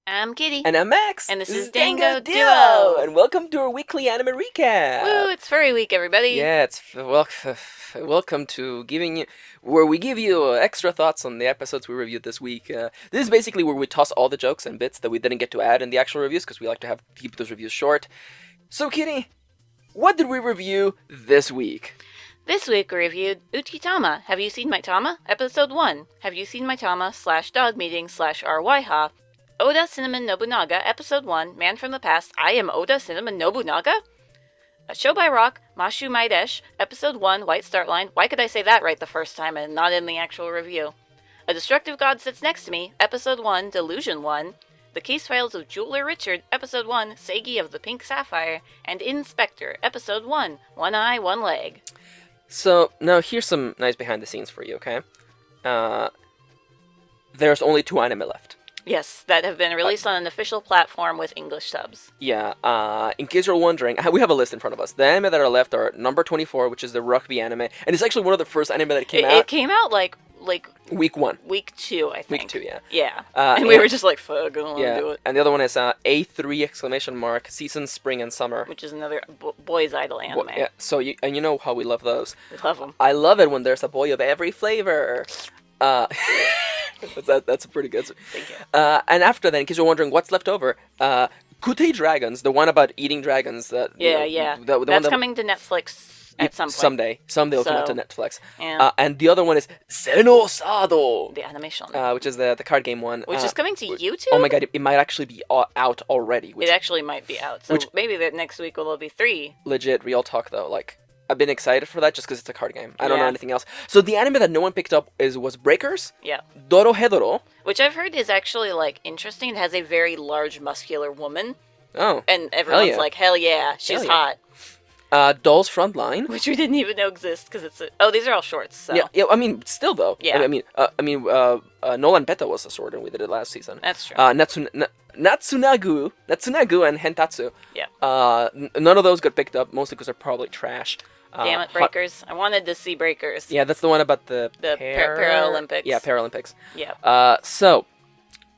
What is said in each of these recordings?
I'm Kitty. And I'm Max. And this is Dango Duo. And welcome to our weekly anime recap. Woo, it's furry week, everybody. Yeah, welcome to where we give you extra thoughts on the episodes we reviewed this week. This is basically where we toss all the jokes and bits that we didn't get to add in the actual reviews because we like to keep those reviews short. So, Kitty, what did we review this week? This week we reviewed Uchitama. Have you seen my Tama? Episode 1. Have you seen my Tama /dog meeting /RYHA? Oda Cinnamon Nobunaga, Episode 1, Man from the Past, I Am Oda Cinnamon Nobunaga? A Show by Rock, Mashumairesh, Episode 1, White Start Line. Why could I say that right the first time and not in the actual review? A Destructive God Sits Next to Me, Episode 1, Delusion 1. The Case Files of Jeweler Richard, Episode 1, Seigi of the Pink Sapphire. And Spectre, Episode 1, One Eye, One Leg. So, now here's some nice behind the scenes for you, okay? There's only 2 anime left. Yes, that have been released on an official platform with English subs. Yeah, in case you're wondering, we have a list in front of us. The anime that are left are number 24, which is the rugby anime, and it's actually one of the first anime that came out. It came out like week 1. Week 2, I think. Week 2, yeah. Yeah, and we were just like, fuck, I don't want to do it. And the other one is A3 ! Season, Spring, and Summer. Which is another boys' idol anime. Yeah, so you know how we love those. We love them. I love it when there's a boy of every flavor. That's a pretty good. Thank you. And after that, in case you're wondering what's left over, Kute Dragons, the one about eating dragons. That's coming to Netflix at some point. Someday it'll come out to Netflix. Yeah. And the other one is Seno Sado, the animation, which is the card game one, which is coming to YouTube. Oh my god, it might actually be out already. It actually might be out. So maybe that next week will be 3. Legit, real talk though, like. I've been excited for that just because it's a card game. I don't know anything else. So the anime that no one picked up was Breakers. Yeah. Dorohedoro. Which I've heard is actually, like, interesting. It has a very large, muscular woman. Oh. And everyone's like, hell yeah, she's hot. Doll's Frontline. Which we didn't even know exists because it's these are all shorts, so. Yeah, I mean, still though. Yeah. Nolan Beta was a sword and we did it last season. That's true. Natsunagu and Hentatsu. Yeah. None of those got picked up, mostly because they're probably trash. Damn it, Breakers. I wanted to see Breakers. Yeah, that's the one about the Paralympics. Yeah, Paralympics. Yeah. So...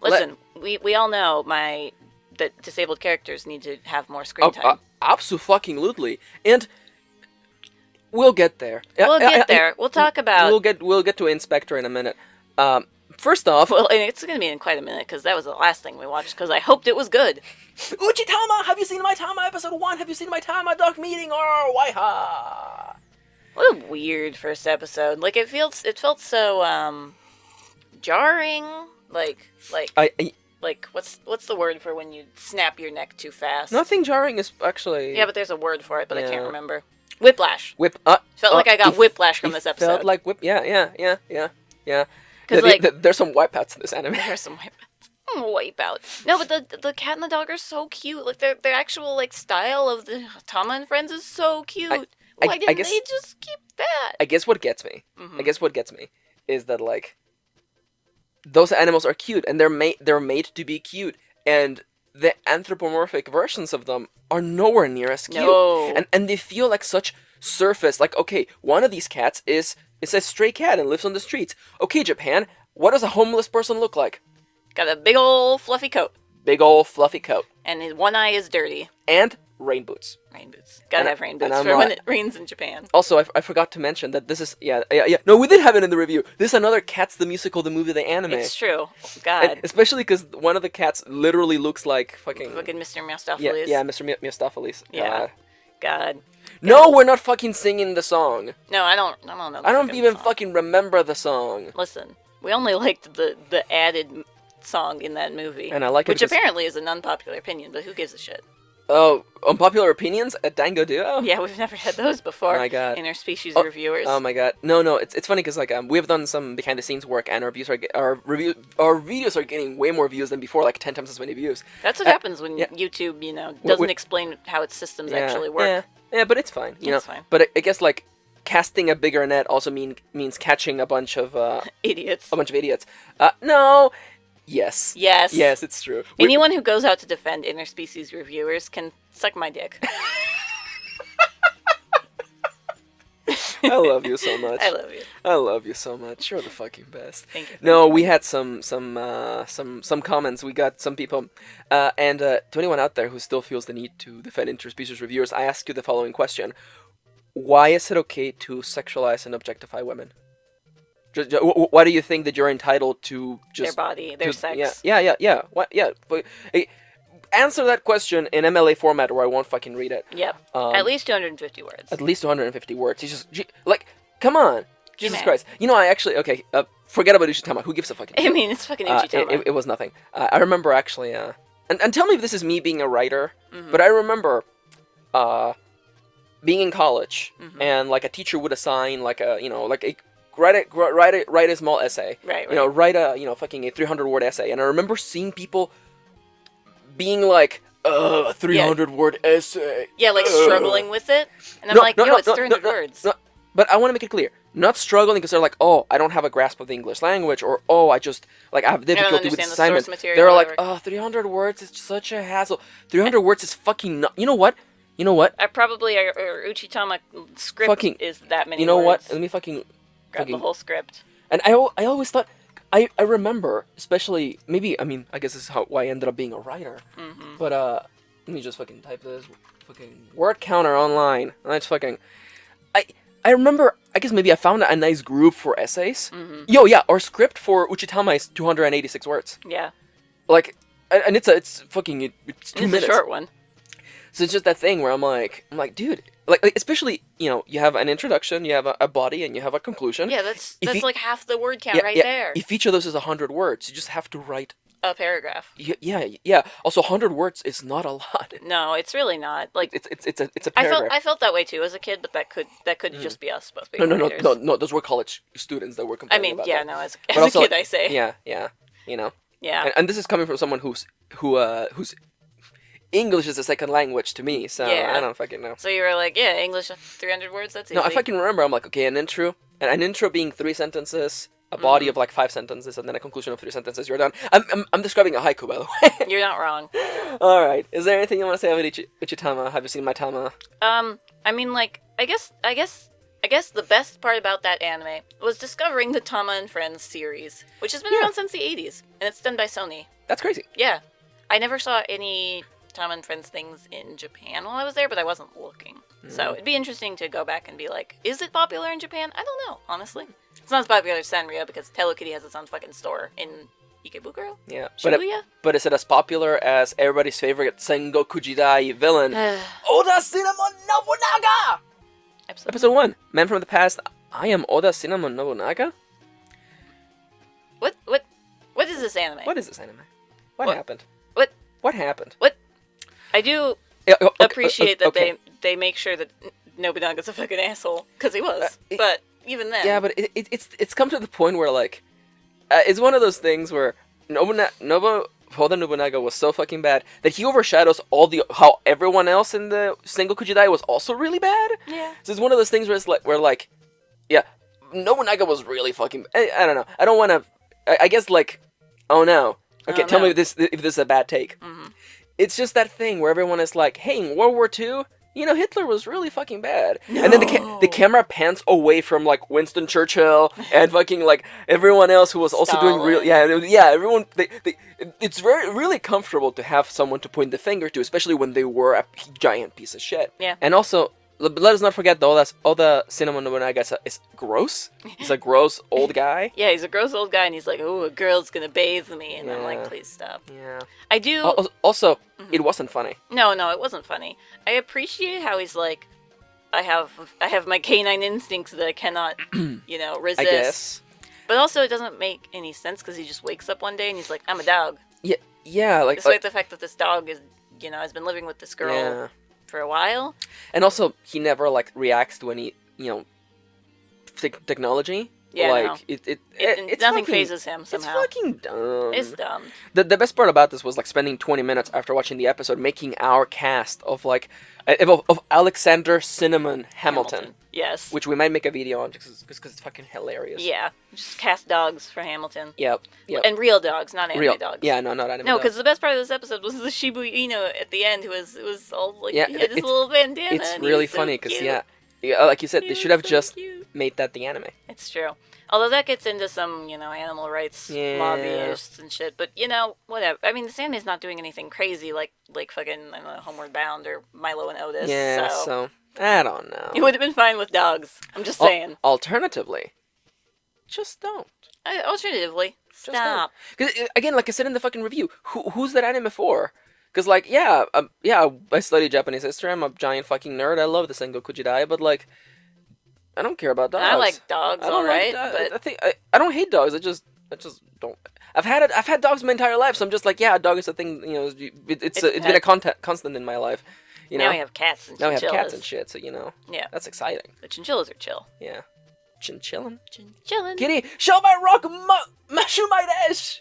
Listen, we all know that disabled characters need to have more screen time. Absolutely. And we'll get there. We'll get there. We'll talk about... We'll get to Spectre in a minute. First off... Well, and it's going to be in quite a minute, because that was the last thing we watched, because I hoped it was good. Uchitama! Have you seen my Tama episode 1? Have you seen my Tama dog meeting or Waiha? What a weird first episode. Like, it felt so, jarring. Like, what's the word for when you snap your neck too fast? Nothing jarring is actually... Yeah, but there's a word for it, but I can't remember. Whiplash. Felt like I got whiplash from this episode. Felt like yeah. Because there's some wipeouts in this anime. There's some wipeout. No, but the cat and the dog are so cute. Like their actual like style of the Tama and Friends is so cute. Why didn't they just keep that? I guess what gets me. I guess what gets me is that like those animals are cute and they're made to be cute, and the anthropomorphic versions of them are nowhere near as cute. No. And they feel like such surface. Like, okay, one of these cats is a stray cat and lives on the streets. Okay, Japan, what does a homeless person look like? Got a big old fluffy coat. Big old fluffy coat. And his one eye is dirty. And rain boots. Rain boots. Gotta have rain boots for when it rains in Japan. Also, I forgot to mention that this is... Yeah. No, we did have it in the review. This is another Cats the Musical, the movie, the anime. It's true. God. And especially because one of the cats literally looks like fucking Mr. Miastopheles. Yeah, Mr. Miastopheles. Yeah. God. No, we're not fucking singing the song. No, I don't know. I don't even fucking remember the song. Listen, we only liked the added song in that movie. And I like it which apparently is an unpopular opinion, but who gives a shit? Oh, unpopular opinions at Dango Duo? Yeah, we've never had those before. Oh my god. Interspecies reviewers. Oh my god. No, it's funny because like we've done some behind the scenes work and our videos are getting way more views than before, like 10 times as many views. That's what happens when YouTube, doesn't explain how its systems actually work. Yeah, but it's fine. It's fine. But I guess like casting a bigger net also means catching a bunch of idiots. A bunch of idiots. No. Yes. Yes, it's true. Anyone who goes out to defend interspecies reviewers can suck my dick. I love you so much. I love you. I love you so much. You're the fucking best. Thank you. No, we had some comments. We got some people, and to anyone out there who still feels the need to defend interspecies reviewers, I ask you the following question: why is it okay to sexualize and objectify women? Why do you think that you're entitled to just their body, their sex? Yeah. What? Yeah. Hey, answer that question in MLA format, or I won't fucking read it. Yep. At least 250 words. At least 250 words. He's just like, come on, Jesus Amen. Christ. You know, I actually forget about Uchitama. Who gives a fucking? I mean, it's fucking Uchitama. It was nothing. I remember actually, and tell me if this is me being a writer, but I remember, being in college, and like a teacher would assign like a write a small essay. Right. You know, write a fucking a 300-word essay, and I remember seeing people being like, a 300-word essay. Yeah, like struggling with it, and I'm it's 300 words. No, but I want to make it clear, not struggling because they're like, oh, I don't have a grasp of the English language, or oh, I just like I have difficulty with assignments. They're like, oh, 300 words is such a hassle. 300 words is fucking not. You know what? I probably our Uchitama script fucking, is that many. You know words. what? Let me fucking grab the whole script. And I always thought, I remember, especially maybe I guess this is why I ended up being a writer. But let me just fucking type this fucking word counter online. That's fucking. I remember. I guess maybe I found a nice group for essays. Our script for Uchitama is 286 words. Yeah. Like, and it's 2 minutes. It's a short one. So it's just that thing where I'm like, dude, like especially, you have an introduction, you have a body, and you have a conclusion. Yeah, that's like half the word count there. If each of those is 100 words, you just have to write a paragraph. Yeah. Also, 100 words is not a lot. No, it's really not. Like it's a paragraph. I felt that way too as a kid, but that could just be us both. No. Those were college students that were complaining about that. No, as a kid, I say. Yeah. Yeah. And this is coming from someone whose English is a second language to me, so I don't fucking know. So you were like, yeah, English 300 words, that's easy. No, I fucking remember, I'm like, okay, an intro being 3 sentences, a body of like 5 sentences, and then a conclusion of 3 sentences, you're done. I'm describing a haiku, by the way. You're not wrong. Alright, is there anything you want to say about Uchitama? Have you seen my Tama? I mean, like, I guess the best part about that anime was discovering the Tama and Friends series, which has been around since the 80s, and it's done by Sony. That's crazy. Yeah. I never saw any Tama and Friends things in Japan while I was there, but I wasn't looking. So it'd be interesting to go back and be like, is it popular in Japan? I don't know, honestly. It's not as popular as Sanrio because Hello Kitty has its own fucking store in Ikebukuro? Yeah. Shibuya? But is it as popular as everybody's favorite Sengoku Jidai villain, Oda Cinnamon Nobunaga? Episode 1, Man from the Past. I am Oda Cinnamon Nobunaga? What is this anime? What is this anime? What happened? What happened? I do appreciate that they make sure that Nobunaga's a fucking asshole, because he was. But even then. Yeah, but it's come to the point where, like, it's one of those things where Oda Nobunaga was so fucking bad that he overshadows how everyone else in the Sengoku Jidai was also really bad. Yeah. So it's one of those things where it's like, Nobunaga was really fucking. I don't know. I don't want to. I guess like, oh no. Okay, tell me if this is a bad take. Mm-hmm. It's just that thing where everyone is like, hey, in World War II, Hitler was really fucking bad. No. And then the camera pans away from, like, Winston Churchill and fucking, like, everyone else who was also doing real... Yeah, everyone... It's really comfortable to have someone to point the finger to, especially when they were a giant piece of shit. Yeah. And also... Let us not forget, though, that Oda Cinnamon Nobunaga is gross. He's a gross old guy. Yeah, he's a gross old guy, and he's like, oh, a girl's gonna bathe me. And I'm like, please stop. Yeah. I do... Also, it wasn't funny. No, it wasn't funny. I appreciate how he's like, I have my canine instincts that I cannot, resist. I guess. But also, it doesn't make any sense, because he just wakes up one day, and he's like, I'm a dog. Yeah, like... Despite the fact that this dog is, has been living with this girl... Yeah. For a while. And also, he never, like, reacts to any, technology. Yeah, like, no. It's nothing fucking, phases him somehow. It's fucking dumb. It's dumb. The best part about this was, like, spending 20 minutes after watching the episode making our cast of, like, of Alexander Cinnamon Hamilton. Yes. Which we might make a video on because it's fucking hilarious. Yeah. Just cast dogs for Hamilton. Yep. And real dogs, not anime dogs. Yeah, no, not anime dogs. No, because the best part of this episode was the Shibu Inu at the end, who was all like, he had his little bandana. It's really funny because, like you said, they should have so just cute. made that the anime. It's true. Although that gets into some, animal rights lobbyists and shit. But, whatever. I mean, this anime's not doing anything crazy like fucking, I don't know, Homeward Bound or Milo and Otis. Yeah, so I don't know. It would have been fine with dogs. I'm just saying. Alternatively, just don't. Alternatively, stop. Because, again, like I said in the fucking review, who's that anime for? Because, like, yeah, I study Japanese history. I'm a giant fucking nerd. I love the Sengoku Jidai, but, like, I don't care about dogs. I like dogs, alright, but I don't hate dogs. I just don't. I've had dogs my entire life, so I'm just like, yeah, a dog is a thing. It's been a constant in my life. Now we have cats and chinchillas. Now we have cats and shit. So yeah, that's exciting. The chinchillas are chill. Yeah, chinchillin'. Kitty, show my rock, Mashumairesh.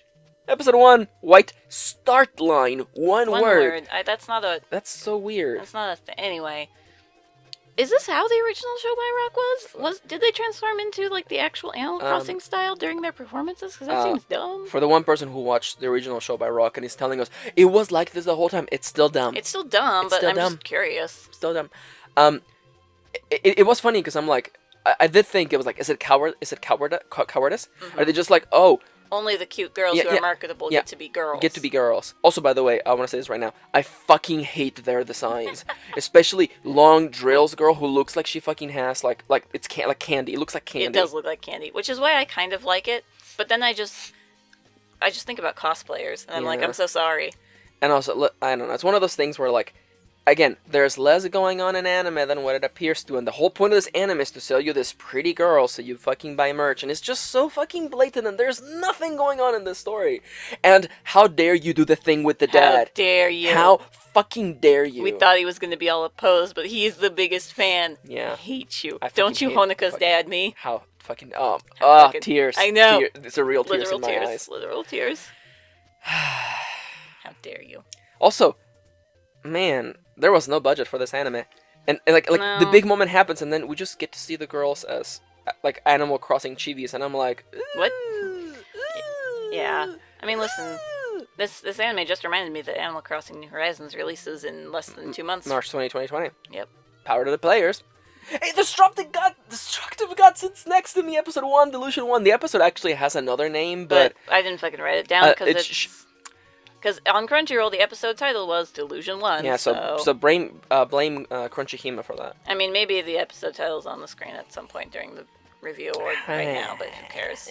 Episode 1, white start line, one word. That's so weird. That's not a thing. Anyway. Is this how the original Show by Rock was? Did they transform into, like, the actual Animal Crossing style during their performances? Because that seems dumb. For the one person who watched the original Show by Rock and is telling us, it was like this the whole time, it's still dumb. It's still dumb, but I'm just curious. Still dumb. It was funny because I'm like, I did think it was like, is it cowardice? Mm-hmm. Are they just like, oh... Only the cute girls who are marketable get to be girls. Also, by the way, I want to say this right now. I fucking hate their designs. Especially Long Drill's girl who looks like she fucking has, like it's like candy. It looks like candy. It does look like candy, which is why I kind of like it. But then I just think about cosplayers, and I'm like, I'm so sorry. And also, I don't know. It's one of those things where, like, again, there's less going on in anime than what it appears to, and the whole point of this anime is to sell you this pretty girl so you fucking buy merch, and it's just so fucking blatant, and there's nothing going on in this story. And how dare you do the thing with the dad? How dare you? How fucking dare you? We thought he was going to be all opposed, but he's the biggest fan. Yeah. I hate you. Don't you Honoka's dad me? How fucking... Oh, tears. I know. It's a real tears Literal in my tears. eyes. Literal tears. How dare you? Also, man... There was no budget for this anime, and like no. The big moment happens, and then we just get to see the girls as like Animal Crossing chibis, and I'm like, what? Yeah, I mean, listen, this anime just reminded me that Animal Crossing New Horizons releases in less than 2 months. March 2020. Yep. Power to the players. Hey, Destructive God sits next to me. Episode 1, Delusion 1. The episode actually has another name, but I didn't fucking write it down because because on Crunchyroll, the episode title was Delusion 1. Yeah, so blame Crunchyhime for that. I mean, maybe the episode title's on the screen at some point during the review or right now, but who cares?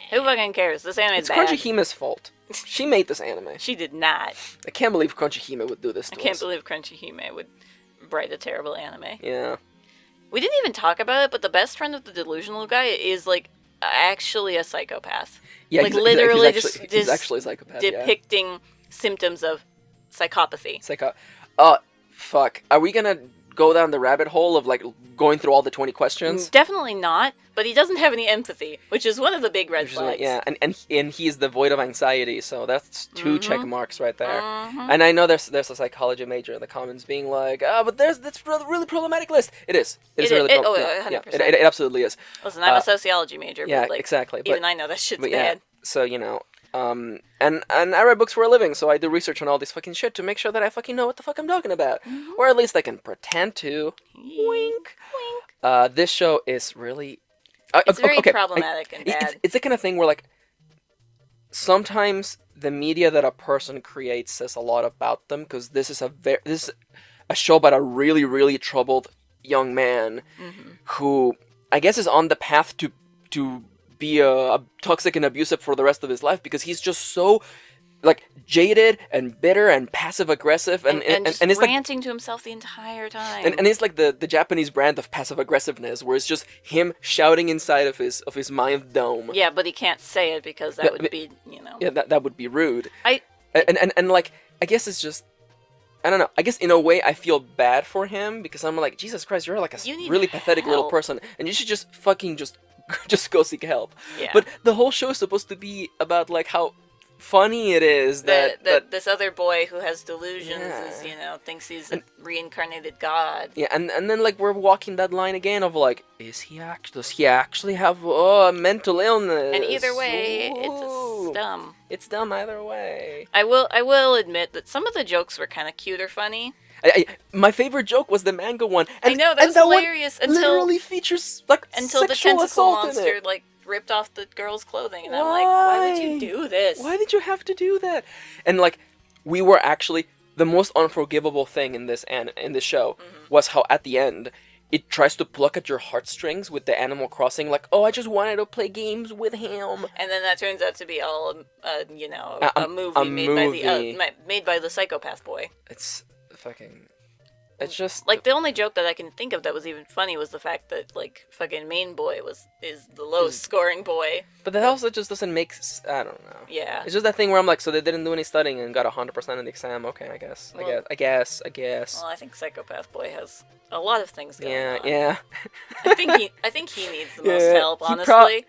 Who fucking cares? This anime is bad. It's Crunchyhime's fault. She made this anime. She did not. I can't believe Crunchyhime would do this to us. I can't believe Crunchyhime would write a terrible anime. Yeah. We didn't even talk about it, but the best friend of the delusional guy is, like, actually a psychopath. Yeah, like, literally he's actually a psychopath, depicting symptoms of psychopathy. Fuck. Are we gonna go down the rabbit hole of, like, going through all the 20 questions? Definitely not, but he doesn't have any empathy, which is one of the big red flags. Yeah, and he's devoid of anxiety, so that's 2 check marks right there. And I know there's a psychology major in the comments being like, but that's a really problematic list. It is. It's really 100%. It absolutely is. Listen, I'm a sociology major, yeah, but, like, exactly. Even I know that shit's bad. Yeah, so, and I write books for a living, so I do research on all this fucking shit to make sure that I fucking know what the fuck I'm talking about. Or at least I can pretend to. Wink. Wink. This show is really... it's very problematic and bad. It's the kind of thing where, like, sometimes the media that a person creates says a lot about them, because this is a show about a really, really troubled young man who, I guess, is on the path to be a toxic and abusive for the rest of his life, because he's just so, like, jaded and bitter and passive aggressive and it's ranting like, to himself the entire time. And it's like the Japanese brand of passive aggressiveness, where it's just him shouting inside of his mind dome. Yeah, but he can't say it because that would be, Yeah, that would be rude. And like, I guess it's just, I don't know. I guess in a way I feel bad for him, because I'm like, Jesus Christ, you're like a really pathetic little person, and you should just fucking just go seek help. Yeah. But the whole show is supposed to be about, like, how funny it is that this other boy who has delusions is, thinks he's a reincarnated god. Yeah, and then, like, we're walking that line again of, like, does he actually have a mental illness? And either way, it's dumb. It's dumb either way. I will admit that some of the jokes were kind of cute or funny. My favorite joke was the manga one. And, I know, that was that hilarious one literally features like until the sexual tentacle assault monster in it. like ripped off the girl's clothing, and I'm like, why would you do this? Why did you have to do that? And like, we were actually the most unforgivable thing in this show was how at the end it tries to pluck at your heartstrings with the Animal Crossing, like, oh, I just wanted to play games with him. And then that turns out to be all, a movie made by the psychopath boy. It's fucking... It's just... Like, the only joke that I can think of that was even funny was the fact that, like, fucking main boy is the lowest scoring boy. But that also just doesn't make... I don't know. Yeah. It's just that thing where I'm like, so they didn't do any studying and got 100% in the exam. Okay, I guess. I guess. Well, I think psychopath boy has a lot of things going on. Yeah. I think he needs the most help, honestly.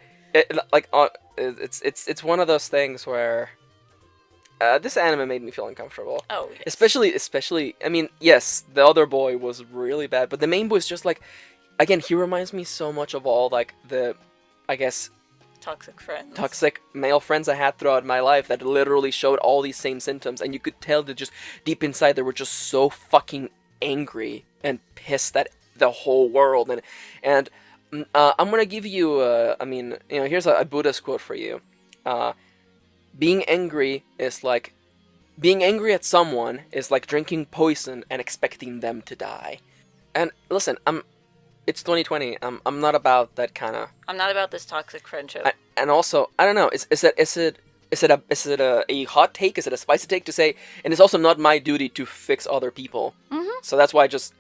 It's one of those things where... this anime made me feel uncomfortable. Oh, yes. Especially, I mean, yes, the other boy was really bad, but the main boy is just like, again, he reminds me so much of all, like, the, I guess... Toxic male friends I had throughout my life that literally showed all these same symptoms, and you could tell that just deep inside they were just so fucking angry and pissed at the whole world. And I'm gonna give you, here's a Buddhist quote for you. Being angry at someone is like drinking poison and expecting them to die. And listen, it's 2020. I'm not about that kind of. I'm not about this toxic friendship. And also, I don't know. Is it a hot take? Is it a spicy take to say? And it's also not my duty to fix other people. Mm-hmm. So that's why I just.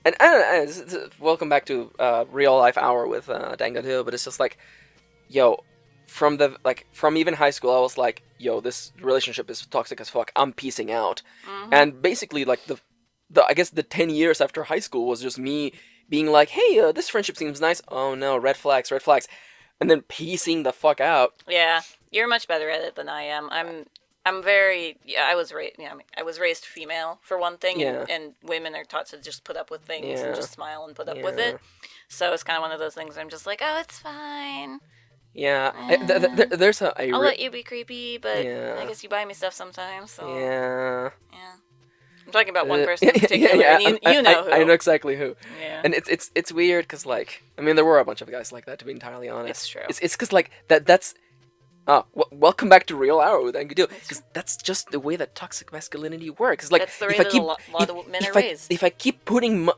And I don't know. Welcome back to Real Life Hour with Dango Duo. But it's just like, yo. From even high school, I was like, yo, this relationship is toxic as fuck. I'm peacing out. Mm-hmm. And basically, like, I guess the 10 years after high school was just me being like, hey, this friendship seems nice. Oh no, red flags. And then piecing the fuck out. Yeah, you're much better at it than I am. I'm very, I was raised female, for one thing, and women are taught to just put up with things and just smile and put up with it. So it's kind of one of those things where I'm just like, oh, it's fine. Yeah, there's I'll let you be creepy, but I guess you buy me stuff sometimes. So yeah. I'm talking about one person in particular, and you know who. I know exactly who. Yeah. And it's weird because, like, I mean, there were a bunch of guys like that, to be entirely honest. It's true. It's because, like, that's. Welcome back to Real Hour with Dango Duo, because that's just the way that toxic masculinity works. It's like, that's the way that a lot of men are raised. If I keep putting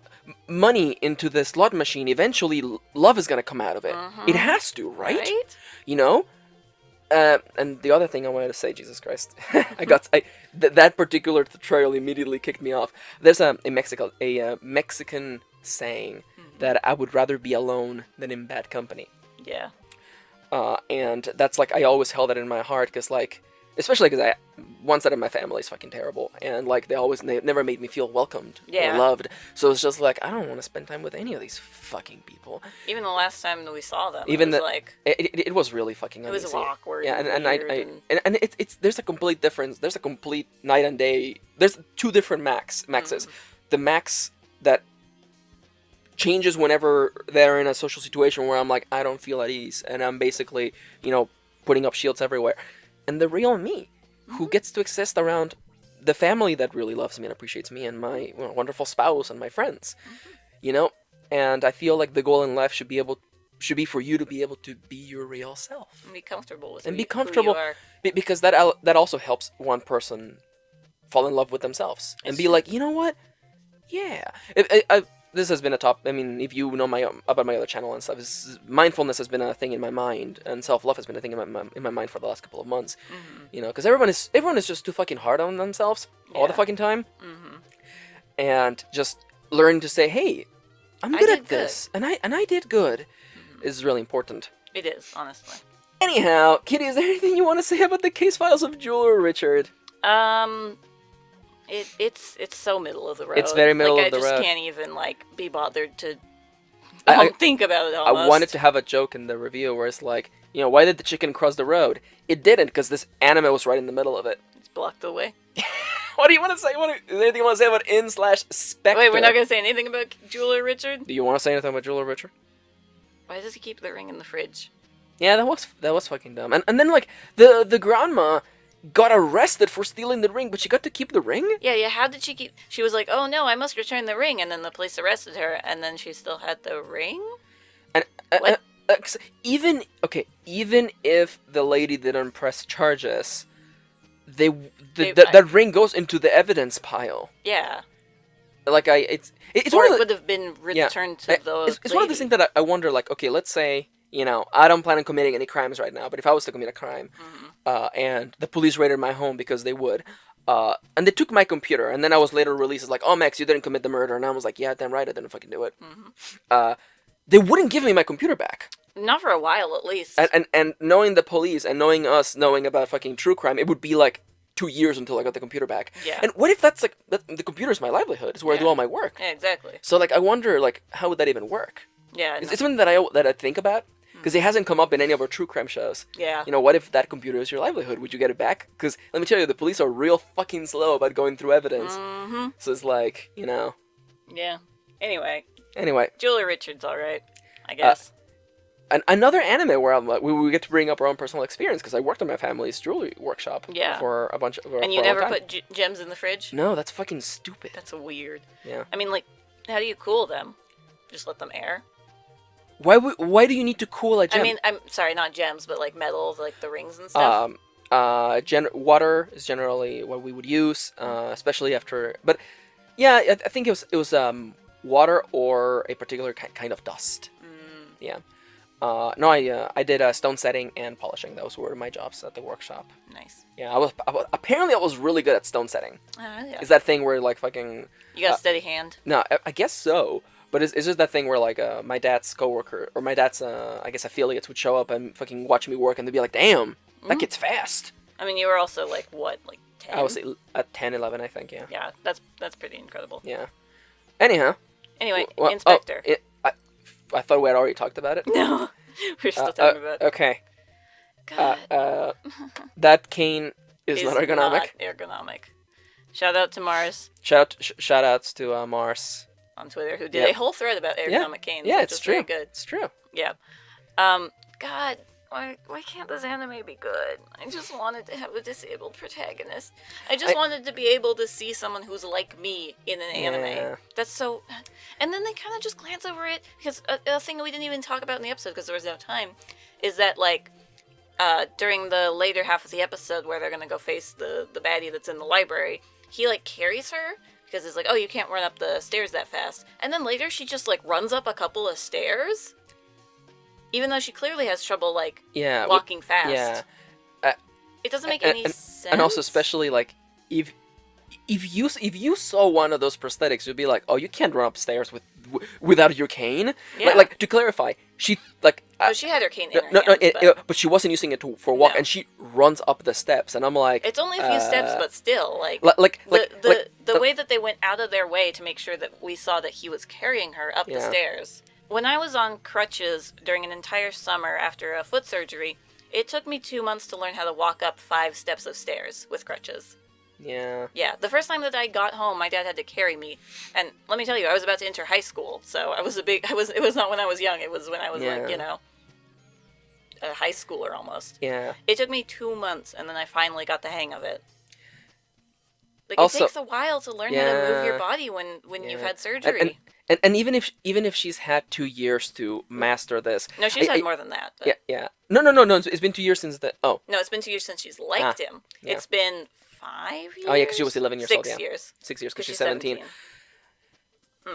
money into the slot machine, eventually love is gonna come out of it. Mm-hmm. It has to, right? You know. And the other thing I wanted to say, Jesus Christ, that particular tutorial immediately kicked me off. There's a Mexican saying that I would rather be alone than in bad company. Yeah. And that's like, I always held that in my heart, because like, especially because one side of my family is fucking terrible, and like they never made me feel welcomed or loved. So it's just like, I don't want to spend time with any of these fucking people. Even the last time that we saw them, it was really fucking uneasy. It was awkward. Yeah, and it's there's a complete difference. There's a complete night and day. There's two different maxes. Mm-hmm. The max that changes whenever they're in a social situation where I'm like, I don't feel at ease, and I'm basically, putting up shields everywhere. And the real me, who gets to exist around the family that really loves me and appreciates me, and my wonderful spouse and my friends, And I feel like the goal in life should be for you to be able to be your real self and be comfortable with who you are. Because that also helps one person fall in love with themselves and be like, you know what? Yeah. This has been a top. I mean, if you know about my other channel and stuff, mindfulness has been a thing in my mind, and self-love has been a thing in my mind for the last couple of months. Mm-hmm. Because everyone is just too fucking hard on themselves all the fucking time. Mm-hmm. And just learn to say, hey, I'm good at this, and I did good, is really important. It is, honestly. Anyhow, Kitty, is there anything you want to say about the case files of Jeweler Richard? It's so middle of the road. It's very middle of the road. I just can't even be bothered to think about it. Almost. I wanted to have a joke in the review where it's like, why did the chicken cross the road? It didn't, because this anime was right in the middle of it. It's blocked the way. What do you want to say? Is there anything you want to say about in/Spectre? Wait, we're not going to say anything about Jeweler Richard? Do you want to say anything about Jeweler Richard? Why does he keep the ring in the fridge? Yeah, that was fucking dumb. And then, like, the grandma got arrested for stealing the ring, but she got to keep the ring? Yeah, how did she keep... She was like, oh no, I must return the ring, and then the police arrested her, and then she still had the ring? And What? even if the lady didn't press charges, that ring goes into the evidence pile. Yeah. Like it's or one it of the, would have been returned to the it's one of those things that I wonder, like, okay, let's say, I don't plan on committing any crimes right now, but if I was to commit a crime, and the police raided my home because they would, and they took my computer, and then I was later released as like, oh, Max, you didn't commit the murder, and I was like, yeah, damn right, I didn't fucking do it. They wouldn't give me my computer back. Not for a while, at least. And knowing the police and knowing us, knowing about fucking true crime, it would be like 2 years until I got the computer back. Yeah. And what if that's like the computer is my livelihood? It's where I do all my work. Yeah, exactly. So like I wonder like how would that even work? Yeah. It's something that I think about because it hasn't come up in any of our true crime shows. Yeah. What if that computer is your livelihood? Would you get it back? Because let me tell you, the police are real fucking slow about going through evidence. So it's like Yeah. Anyway. Julia Richards, all right, I guess. Another anime where I'm like, we get to bring up our own personal experience because I worked on my family's jewelry workshop for a bunch of. And you never put gems in the fridge? No, that's fucking stupid. That's weird. Yeah. I mean, like, how do you cool them? Just let them air? Why do you need to cool a gem? I mean, I'm sorry, not gems, but like metals, like the rings and stuff. Water is generally what we would use, especially after. But yeah, I think it was water or a particular kind of dust. Yeah. No, I did stone setting and polishing. Those were my jobs at the workshop. Nice. Yeah, apparently I was really good at stone setting. Yeah. Is that thing where like fucking... You got a steady hand? No, I guess so. But it's just that thing where like my dad's coworker or my dad's I guess affiliates would show up and fucking watch me work and they'd be like, damn, that kid's fast. I mean, you were also like what, like 10? I was at 10, 11, I think. Yeah. Yeah, that's pretty incredible. Yeah. Anyhow. Anyway, Inspector. I thought we had already talked about it. No, we're still talking about it. Okay. God. That cane is not ergonomic. Not ergonomic. Shout out to Mars. Shout outs to Mars on Twitter, who did a whole thread about ergonomic canes. Yeah, which it's is true. Very good. It's true. Yeah. God, why can't this anime be good? I just wanted to have a disabled protagonist. I just wanted to be able to see someone who's like me in an anime. Yeah. That's so... And then they kind of just glance over it, because a thing we didn't even talk about in the episode, because there was no time, is that, like, during the later half of the episode where they're going to go face the baddie that's in the library, he, like, carries her, because it's like, oh, you can't run up the stairs that fast. And then later she just, like, runs up a couple of stairs, even though she clearly has trouble, like, walking fast. Yeah. It doesn't make any sense. And also, especially, like, if you saw one of those prosthetics, you'd be like, oh, you can't run upstairs without your cane. Yeah. Like to clarify, she like. Oh, she had her cane in her hands, but she wasn't using it for a walk, and she runs up the steps, and I'm like, it's only a few steps, but still, the way that they went out of their way to make sure that we saw that he was carrying her up the stairs. When I was on crutches during an entire summer after a foot surgery, it took me 2 months to learn how to walk up 5 steps of stairs with crutches. Yeah. Yeah, the first time that I got home, my dad had to carry me, and let me tell you, I was about to enter high school, so it was not when I was young, it was when I was like, a high schooler almost. Yeah. It took me 2 months, and then I finally got the hang of it. Like, Also, it takes a while to learn how to move your body when you've had surgery. And even if she's had 2 years to master this. No, she's had more than that. But... Yeah. No. It's been 2 years since that. Oh. No, it's been 2 years since she's liked him. Yeah. It's been 5 years? Oh, yeah, because she was 11 years old, 6 years. 6 years, because she's 17.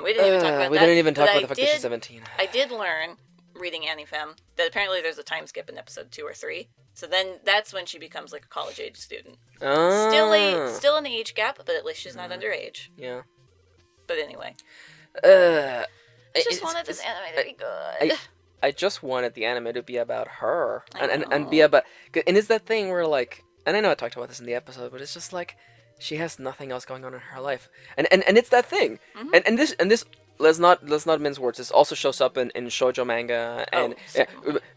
We didn't even talk about that. We didn't even talk about the fact that she's 17. I did learn, reading AniFem, that there's a time skip in episode 2 or 3. So then that's when she becomes like a college-age student. Oh. Still an age gap, but at least she's not underage. Yeah. But anyway. I just wanted this anime to be good. I just wanted the anime to be about her. And be about... And it's that thing where, like... And I know I talked about this in the episode, but it's just like... She has nothing else going on in her life. And it's that thing. Mm-hmm. And this... Let's not mince words. This also shows up in shoujo manga and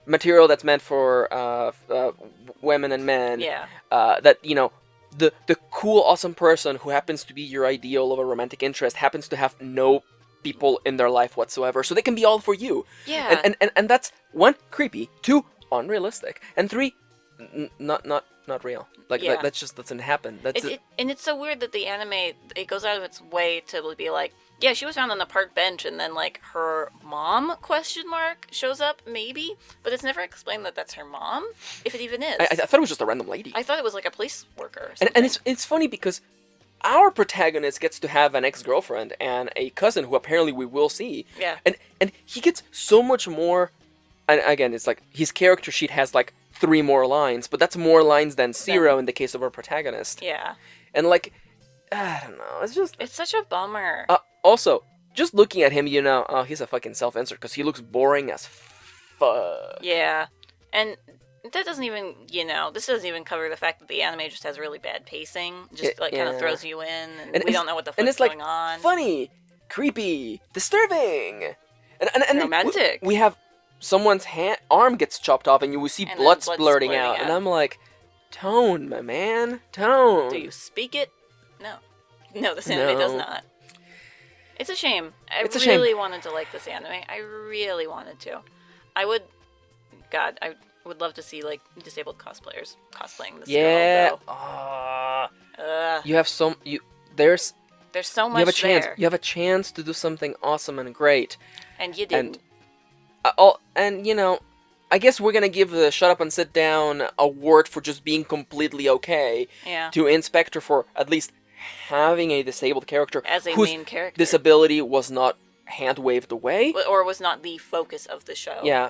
material that's meant for women and men. Yeah. That, the cool, awesome person who happens to be your ideal of a romantic interest happens to have no people in their life whatsoever, so they can be all for you. Yeah. And that's 1, creepy, 2, unrealistic, and 3, not real. Like Yeah. that just doesn't happen. And it's so weird that the anime, it goes out of its way to be like, yeah, she was found on the park bench, and then like her mom shows up maybe, but it's never explained that that's her mom, if it even is. I thought it was just a random lady. I thought it was like a police worker or and something. it's funny because our protagonist gets to have an ex-girlfriend and a cousin who apparently we will see. Yeah. And he gets so much more. And again, it's like his character sheet has like 3 more lines, but that's more lines than 0 in the case of our protagonist. Yeah. And like, I don't know, It's such a bummer. Also, just looking at him, he's a fucking self-insert because he looks boring as fuck. Yeah. And that doesn't even, this doesn't even cover the fact that the anime just has really bad pacing. Just kind of throws you in, and we don't know what the fuck's going on. Funny, creepy, disturbing, and romantic. We have someone's arm gets chopped off, and you will see blood splurting out, and I'm like, tone, my man, tone. Do you speak it? No, this anime does not. It's a shame. I really wanted to like this anime. I really wanted to. I would love to see like disabled cosplayers cosplaying this girl. Yeah. You have there's so much you have a chance. there. You have a chance to do something awesome and great. And you didn't. I guess we're gonna give the Shut Up and Sit Down award for just being completely okay to Spectre for at least having a disabled character as a whose main character. Disability was not hand waved away, or was not the focus of the show. Yeah,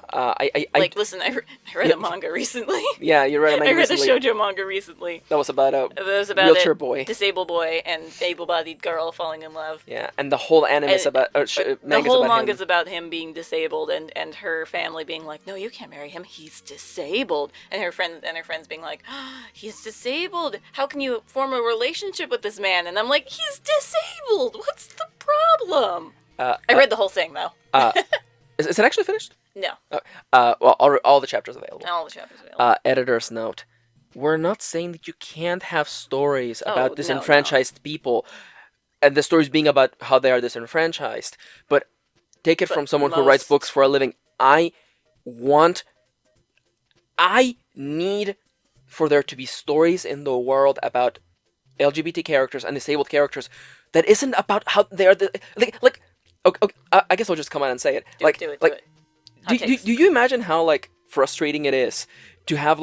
listen, I read a manga recently. Yeah, you read a manga recently. I read a shoujo manga recently. That was about a wheelchair boy, disabled boy, and able-bodied girl falling in love. Yeah, and the whole anime is about the whole manga's about him being disabled, and her family being like, "No, you can't marry him. He's disabled." And her friends being like, oh, "He's disabled. How can you form a relationship with this man?" And I'm like, "He's disabled. What's the problem?" I read the whole thing, though. Is it actually finished? No. Well, all the chapters available. All the chapters available. Editor's note. We're not saying that you can't have stories about disenfranchised people, and the stories being about how they are disenfranchised, but take it from someone who writes books for a living. I need for there to be stories in the world about LGBT characters and disabled characters that isn't about how they are Okay, I guess I'll just come out and say it. Do it. Do you imagine how frustrating it is to have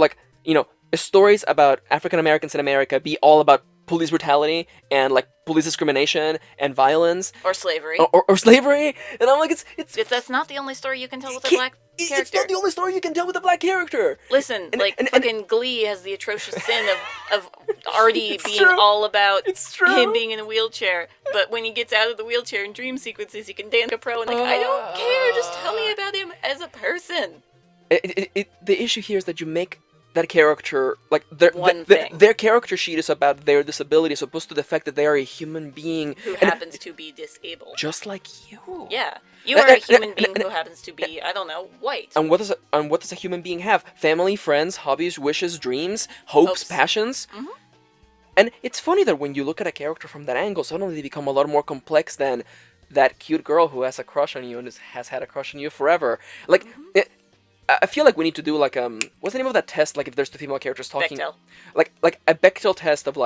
stories about African Americans in America be all about police brutality and police discrimination and violence or slavery or slavery? And I'm like, it's that's not the only story you can tell with a black character. It's not the only story you can tell with a black character. Listen, fucking Glee has the atrocious sin of Artie being all about him being in a wheelchair, but when he gets out of the wheelchair in dream sequences, he can dance like a pro, and I don't care, just tell me about him as a person. The issue here is that you make that character, their character sheet is about their disability as opposed to the fact that they are a human being who happens to be disabled. Just like you. Yeah. You are a human being who happens to be, I don't know, white. And what does a human being have? Family, friends, hobbies, wishes, dreams, hopes. Passions. Mm-hmm. And it's funny that when you look at a character from that angle, suddenly they become a lot more complex than that cute girl who has a crush on you and has had a crush on you forever. I feel like we need to do what's the name of that test? If there's two female characters talking, Bechdel. Like a Bechdel test of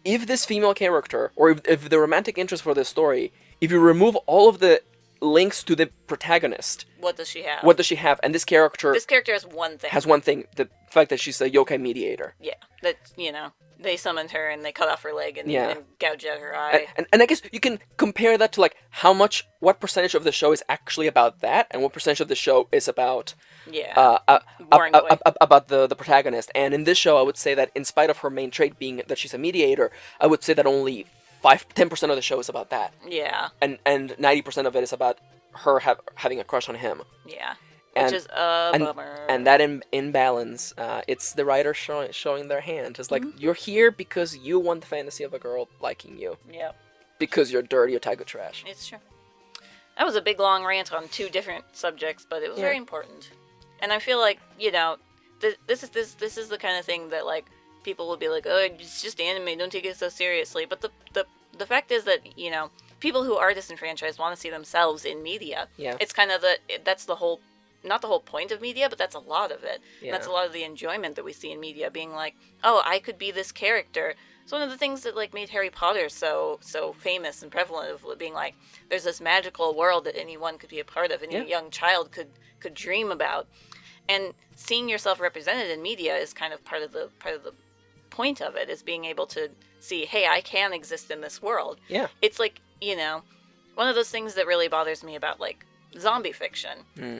if this female character or if the romantic interest for this story, if you remove all of the links to the protagonist, what does she have? And this character has one thing. The fact that she's a yokai mediator. Yeah, that they summoned her and they cut off her leg and gouged out her eye. And I guess you can compare that to what percentage of the show is actually about that, and what percentage of the show is about about the protagonist. And in this show, I would say that in spite of her main trait being that she's a mediator, I would say that only 10% of the show is about that. Yeah. And 90% of it is about her having a crush on him. Yeah. Which is a bummer. And that imbalance, it's the writer showing their hand. It's you're here because you want the fantasy of a girl liking you. Yep. Because you're dirty otaku trash. It's true. That was a big long rant on 2 different subjects, but it was very important. And I feel like, this is the kind of thing that people will be like, "Oh, it's just anime, don't take it so seriously." But the fact is that, people who are disenfranchised want to see themselves in media. Yeah. It's kind of that's the whole not the whole point of media, but that's a lot of it. Yeah. And that's a lot of the enjoyment that we see in media, being like, oh, I could be this character. It's one of the things that like made Harry Potter so famous and prevalent, of being like, there's this magical world that anyone could be a part of, any young child could dream about. And seeing yourself represented in media is kind of part of the point of it, is being able to see, hey, I can exist in this world. Yeah. It's like, one of those things that really bothers me about like zombie fiction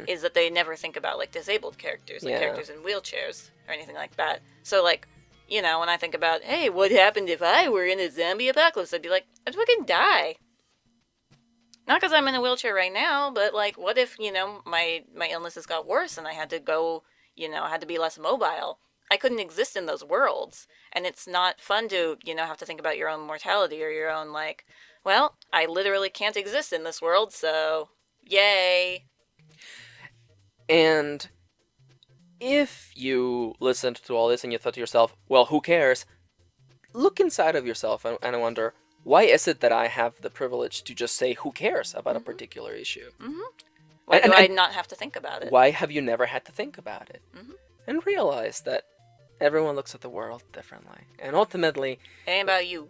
is that they never think about like disabled characters, like characters in wheelchairs or anything like that. So like, when I think about, hey, what happened if I were in a zombie apocalypse? I'd be like, I'd fucking die. Not because I'm in a wheelchair right now, but like, what if, my illnesses got worse and I had to go, I had to be less mobile? I couldn't exist in those worlds. And it's not fun to, have to think about your own mortality or your own like, well, I literally can't exist in this world, so yay. And if you listened to all this and you thought to yourself, well, who cares? Look inside of yourself and wonder, why is it that I have the privilege to just say who cares about a particular issue? Why do I not have to think about it? Why have you never had to think about it? And realize that everyone looks at the world differently. And ultimately, it ain't about you.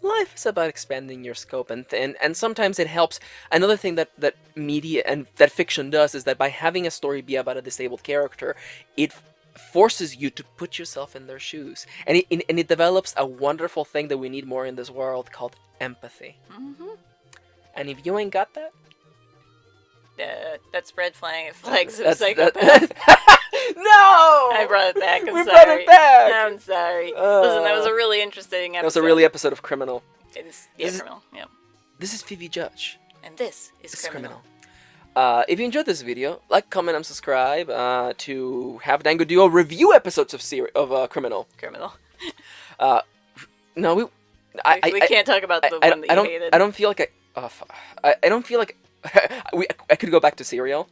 Life is about expanding your scope, and sometimes it helps. Another thing that media and that fiction does is that by having a story be about a disabled character, it forces you to put yourself in their shoes, and it develops a wonderful thing that we need more in this world called empathy. And if you ain't got that, that's red flags of psychopath. No! I brought it back. I'm sorry. Brought it back. I'm sorry. Listen, that was a really interesting episode. That was a really episode of Criminal. Criminal. Yeah. This is Phoebe Judge. And this is Criminal. If you enjoyed this video, like, comment, and subscribe to have Dango Duo review episodes of Criminal. No, we can't talk about the one that you hated. I don't feel like I don't feel like I could go back to Serial.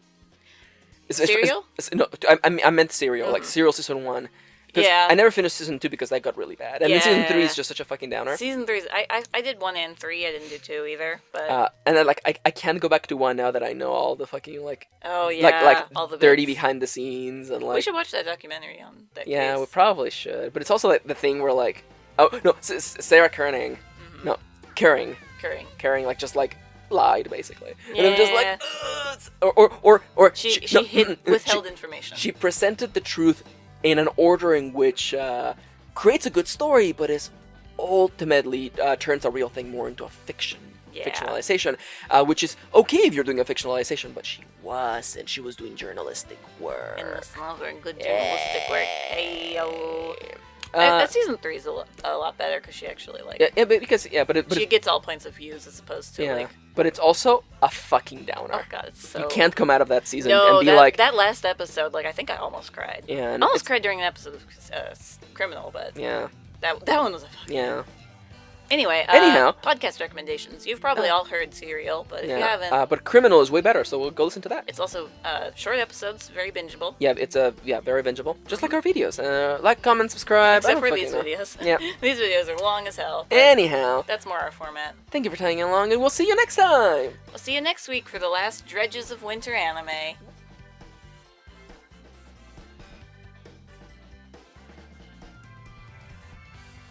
Serial? No, I meant Serial, like Serial Season 1. Yeah. I never finished Season 2 because that got really bad. And then Season 3 is just such a fucking downer. Season 3 is... I did 1 and 3, I didn't do 2 either, but... and then, like, I can't go back to 1 now that I know all the fucking, like... Oh, yeah, like all the dirty bits. behind the scenes and, like... We should watch that documentary on that Yeah, case. we probably should. But it's also, like, the thing where, like... Oh, no, Sarah Koenig. No, Kering, like, just, like... lied basically, and I'm just like, or she withheld information. She presented the truth in an order in which creates a good story, but is ultimately turns a real thing more into a fictionalization, which is okay if you're doing a fictionalization, but she was doing journalistic work. And this was good journalistic work. Hey-yo. That Season 3 is a lot better because she actually like... She gets all points of views as opposed to like... But it's also a fucking downer. Oh god, it's so... You can't come out of that season and be like... that last episode, like, I think I almost cried. Yeah. I almost cried during an episode of Criminal, but... Yeah. That one was a fucking... Yeah. Anyway, anyhow, podcast recommendations. You've probably all heard Serial, but if you haven't... but Criminal is way better, so we'll go listen to that. It's also short episodes, very bingeable. Yeah, it's very bingeable. Just like our videos. Like, comment, subscribe. Except for these videos. Yeah. These videos are long as hell. Anyhow. That's more our format. Thank you for tagging along, and we'll see you next time! We'll see you next week for the last Dredges of Winter anime.